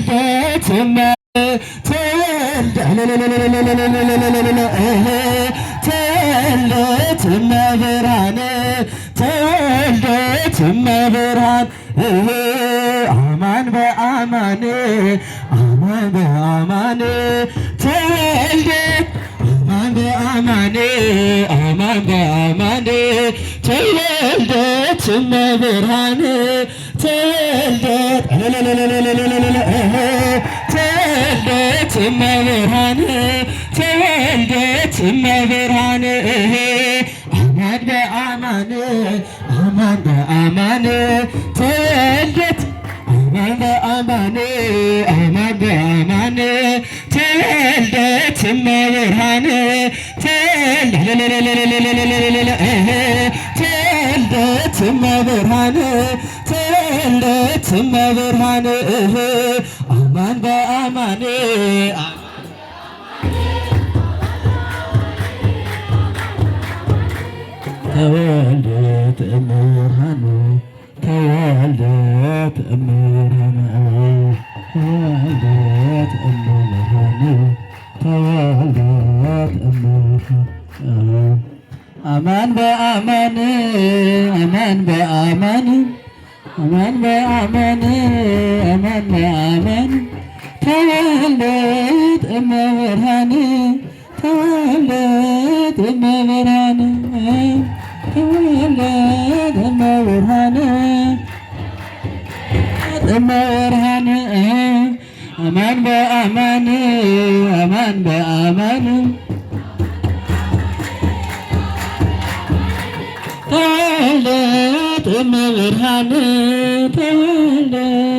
ተወልደት ተወልደት እመብርሃን ተወልደት እመብርሃን አማን በአማን አማን በአማን ተወልደት አማን በአማን አማን በአማን ተወልደት እመብርሃን ተወልደት ተወልደት እመብርሃን ተወልደት እመብርሃን አማን በአማን አማን በአማን ተወልደት አማን በአማን አማን በአማን ተወልደት እመብርሃን ተወልደት እመብርሃን ተወልደት እመብርሃን አማን በአማን ተወልደት እመብርሃን ተወልደት እመብርሃን ተወልደት እመብርሃን ተወልደት እመብርሃን አማን በአማን አማን በአማን አማን በአማን አማን በአማን ተወልደት እመብርሃን ተወልደት እመብርሃን ተወልደት እመብርሃን እመብርሃን አማን በአማን አማን በአማን ተወልደት እመብርሃን ተወልደት